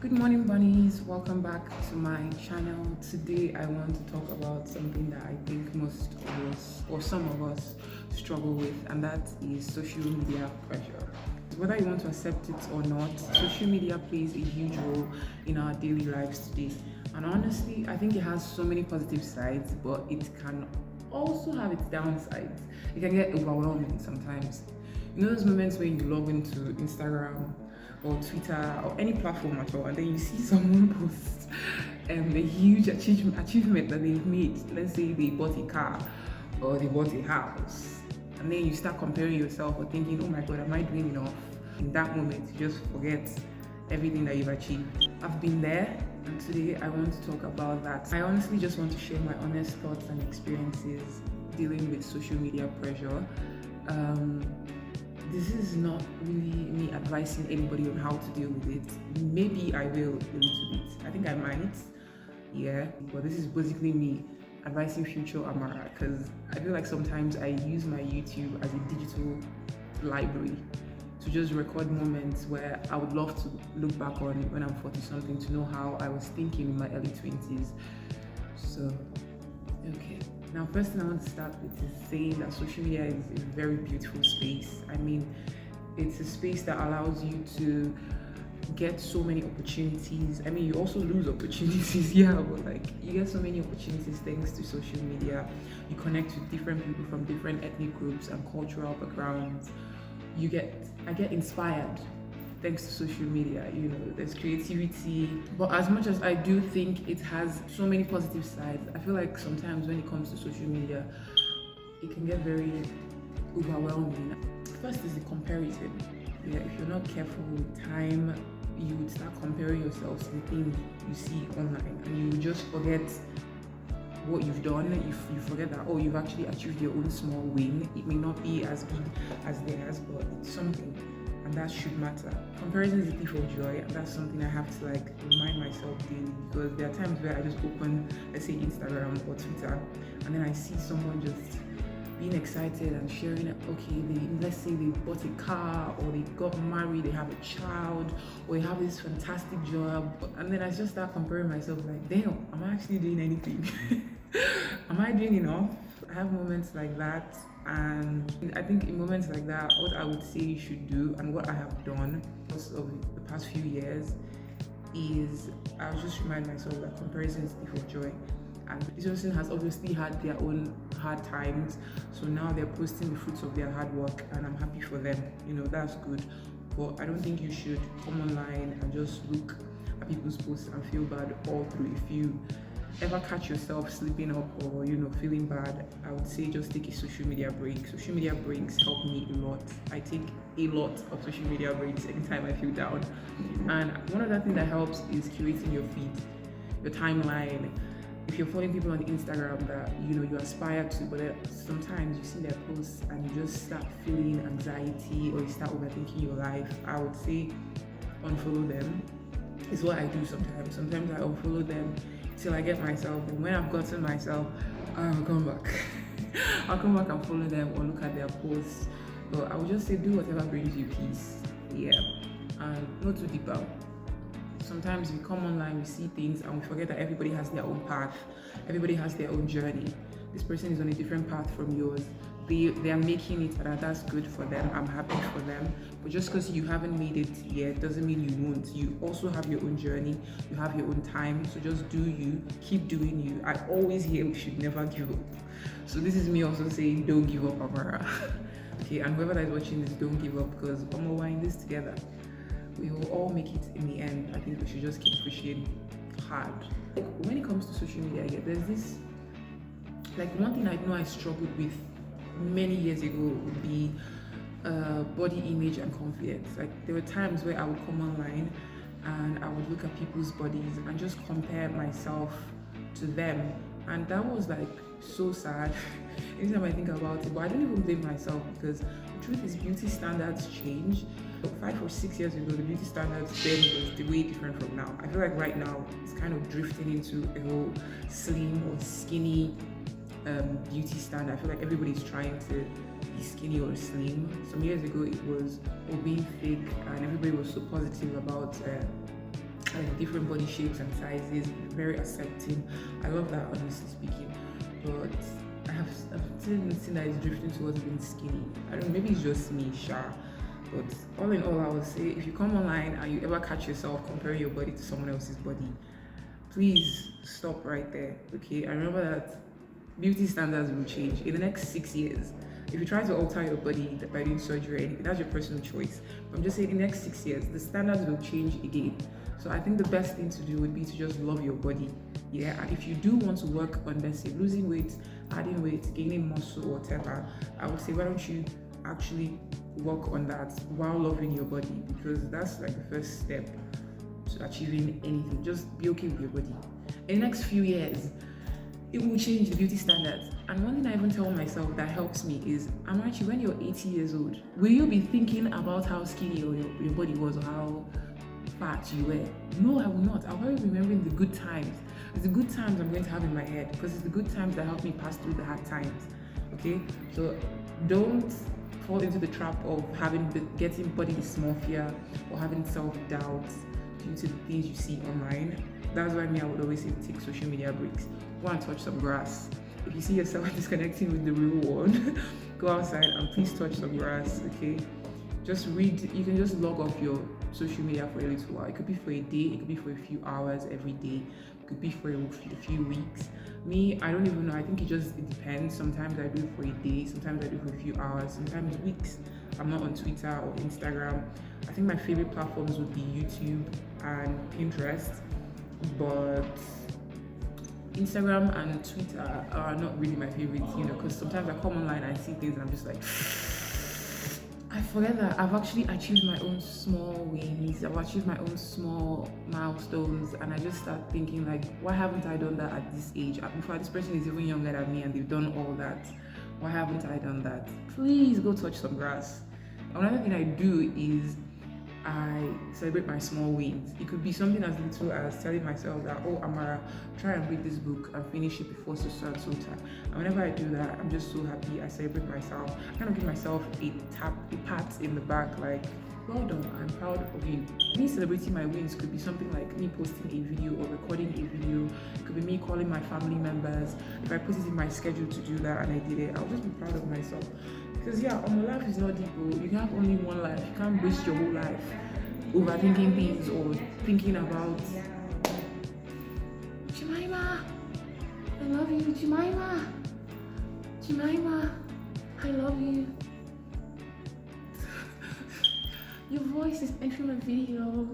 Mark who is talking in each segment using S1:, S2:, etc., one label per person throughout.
S1: Good morning, bunnies. Welcome back to my channel. Today, I want to talk about something that I think most of us, or some of us, struggle with, and that is social media pressure. Whether you want to accept it or not, social media plays a huge role in our daily lives today. And honestly, I think it has so many positive sides, but it can also have its downsides. It can get overwhelming sometimes. You know those moments when you log into Instagram or Twitter or any platform at all, and then you see someone post a huge achievement that they've made. Let's say they bought a car or they bought a house, and then you start comparing yourself or thinking, oh my god, am I doing enough? In that moment, you just forget everything that you've achieved. I've been there, and today I want to talk about that. I honestly just want to share my honest thoughts and experiences dealing with social media pressure. This is not really me advising anybody on how to deal with it. Maybe I will a little bit. I think I might. Yeah. But this is basically me advising future Amara, because I feel like sometimes I use my YouTube as a digital library to just record moments where I would love to look back on when I'm 40 something to know how I was thinking in my early 20s. So, okay. Now, first thing I want to start with is saying that social media is a very beautiful space. I mean, it's a space that allows you to get so many opportunities. I mean, you also lose opportunities, yeah, but like you get so many opportunities thanks to social media. You connect with different people from different ethnic groups and cultural backgrounds. I get inspired thanks to social media. You know, there's creativity, but as much as I do think it has so many positive sides, I feel like sometimes when it comes to social media, it can get very overwhelming. First is the comparison. Yeah, if you're not careful with time, you would start comparing yourself to the things you see online, and you just forget what you've done. You forget that, oh, you've actually achieved your own small win. It may not be as big as theirs, but it's something, and that should matter. Comparison is a thief of joy, and that's something I have to like remind myself daily, because there are times where I just open, let's say, Instagram or Twitter, and then I see someone just being excited and sharing, okay, let's say they bought a car, or they got married, they have a child, or they have this fantastic job, and then I just start comparing myself like, damn, am I actually doing anything? Am I doing enough? I have moments like that, and I think in moments like that, what I would say you should do, and what I have done because of the past few years, is I'll just remind myself that comparison is the thief of joy. And this person has obviously had their own hard times, so now they're posting the fruits of their hard work, and I'm happy for them. You know, that's good. But I don't think you should come online and just look at people's posts and feel bad all through. If you ever catch yourself slipping up or, you know, feeling bad, I would say just take a social media break. Social media breaks help me a lot. I take a lot of social media breaks anytime I feel down. And one other thing that helps is curating your feed, your timeline. If you're following people on Instagram that you know you aspire to, but sometimes you see their posts and you just start feeling anxiety, or you start overthinking your life, I would say unfollow them. It's what I do sometimes. Sometimes I unfollow them till I get myself, and when I've gotten myself, I'll come back. I'll come back and follow them or look at their posts. But I would just say do whatever brings you peace. Yeah, and not too deep out. Sometimes we come online, we see things, and we forget that everybody has their own path. Everybody has their own journey. This person is on a different path from yours. They are making it, and that's good for them. I'm happy for them. But just because you haven't made it yet doesn't mean you won't. You also have your own journey. You have your own time. So just do you. Keep doing you. I always hear we should never give up. So this is me also saying don't give up, Amara. Okay, and whoever that is watching this, don't give up, because we're in this together. We will all make it in the end. I think we should just keep pushing hard. Like, when it comes to social media, there's this, like, one thing I know I struggled with many years ago would be body image and confidence. Like, there were times where I would come online and I would look at people's bodies and just compare myself to them, and that was like so sad. Anytime I think about it, but I don't even blame myself, because the truth is beauty standards change. 5 or 6 years ago, the beauty standards then was way different from now. I feel like right now it's kind of drifting into a whole slim or skinny beauty standard. I feel like everybody's trying to be skinny or slim. Some years ago it was being thick, and everybody was so positive about like different body shapes and sizes, very accepting. I love that, honestly speaking. But I've still seen that it's drifting towards being skinny. I don't know, maybe it's just me, sure. But all in all, I would say if you come online and you ever catch yourself comparing your body to someone else's body, please stop right there. Okay, I remember that beauty standards will change in the next 6 years. If you try to alter your body by doing surgery or anything, that's your personal choice. But I'm just saying, in the next 6 years, the standards will change again. So I think the best thing to do would be to just love your body. Yeah, and if you do want to work on, let's say, losing weight, adding weight, gaining muscle, whatever, I would say, why don't you actually work on that while loving your body? Because that's like the first step to achieving anything. Just be okay with your body. In the next few years, it will change the beauty standards. And one thing I even tell myself that helps me is, Amarachi, when you're 80 years old, will you be thinking about how skinny your body was or how fat you were? No, I will not. I'll probably be remembering the good times. It's the good times I'm going to have in my head, because it's the good times that help me pass through the hard times. Okay? So don't fall into the trap of getting body dysmorphia or having self-doubt due to the things you see online. That's why I would always say take social media breaks. Go and touch some grass. If you see yourself disconnecting with the real world, go outside and please touch some grass, okay? Just read. You can just log off your social media for a little while. It could be for a day, it could be for a few hours every day, it could be for a few weeks. Me, I don't even know. I think it depends. Sometimes I do it for a day, sometimes I do it for a few hours, sometimes weeks. I'm not on Twitter or Instagram. I think my favorite platforms would be YouTube and Pinterest, but Instagram and Twitter are not really my favorites, because sometimes I come online and I see things and I'm just like, I forget that I've actually achieved my own small wins, I've achieved my own small milestones, and I just start thinking like, why haven't I done that at this age? Before this person is even younger than me and they've done all that. Why haven't I done that? Please go touch some grass. Another thing I do is I celebrate my small wins. It could be something as little as telling myself that, oh, Amara, try and read this book and finish it before so and so time. And whenever I do that, I'm just so happy. I celebrate myself. I kind of give myself a pat in the back, like, well done, I'm proud of you. Me celebrating my wins could be something like me posting a video or recording a video. It could be me calling my family members. If I put it in my schedule to do that and I did it, I'll just be proud of myself. Because life is not deep. You can have only one life. You can't waste your whole life overthinking things or thinking about Jemima, I love you, Jemima, I love you. Your voice is entering my video.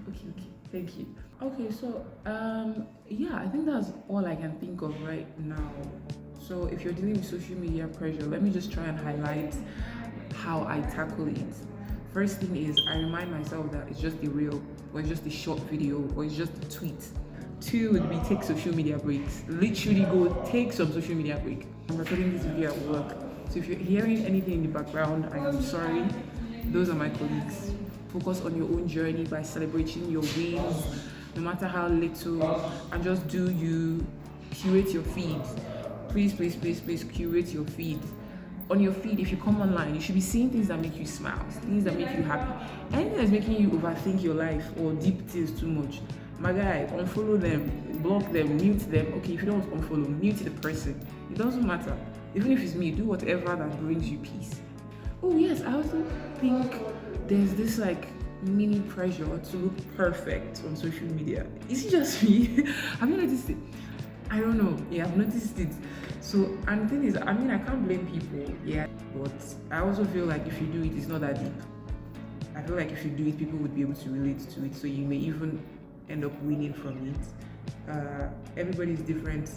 S1: Okay, thank you. Okay, so I think that's all I can think of right now. So if you're dealing with social media pressure, let me just try and highlight how I tackle it. First thing is, I remind myself that it's just a reel, or it's just a short video, or it's just a tweet. 2 would be take social media breaks. Literally go take some social media break. I'm recording this video at work, so if you're hearing anything in the background, I am sorry. Those are my colleagues. Focus on your own journey by celebrating your wins, no matter how little, and just do you. Curate your feed. Please curate your feed. On your feed, if you come online, you should be seeing things that make you smile, things that make you happy. Anything that's making you overthink your life or deep things too much, my guy, unfollow them, block them, mute them. Okay, if you don't unfollow, mute the person. It doesn't matter. Even if it's me, do whatever that brings you peace. Oh yes, I also think there's this like mini pressure to look perfect on social media. Is it just me? Have you noticed it? I don't know. Yeah, I've noticed it. So, and the thing is, I can't blame people, yeah, but I also feel like if you do it, it's not that deep. I feel like if you do it, people would be able to relate to it, so you may even end up winning from it. Everybody's different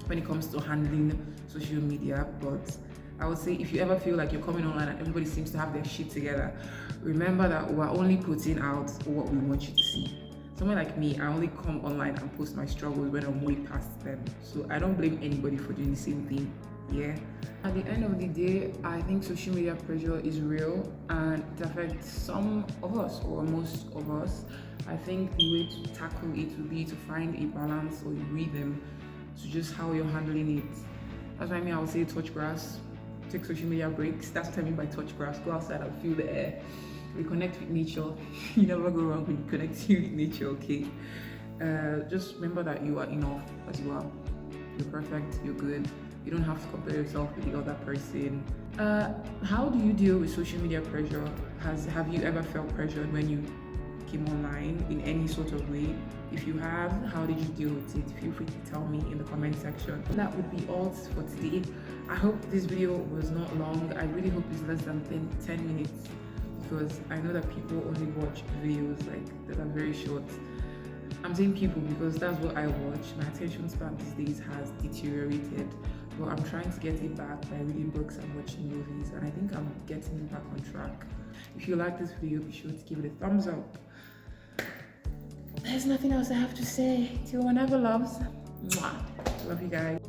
S1: when it comes to handling social media, but I would say if you ever feel like you're coming online and everybody seems to have their shit together, remember that we're only putting out what we want you to see. Someone like me, I only come online and post my struggles when I'm way past them. So I don't blame anybody for doing the same thing. Yeah. At the end of the day, I think social media pressure is real and it affects some of us or most of us. I think the way to tackle it would be to find a balance or a rhythm to just how you're handling it. That's why I would say touch grass, take social media breaks. That's what I mean by touch grass. Go outside and feel the air. reconnect with nature. You never go wrong when connecting with nature, okay? Just remember that you are enough as you are. You're perfect, you're good. You don't have to compare yourself with the other person. How do you deal with social media pressure? Have you ever felt pressured when you came online in any sort of way? If you have, how did you deal with it? Feel free to tell me in the comment section. That would be all for today. I hope this video was not long. I really hope it's less than 10 minutes, because I know that people only watch videos like that are very short. I'm saying people because that's what I watch. My attention span these days has deteriorated, but I'm trying to get it back by reading books and watching movies, and I think I'm getting it back on track. If you like this video, be sure to give it a thumbs up. There's nothing else I have to say. Till whenever, loves. Mwah. Love you guys.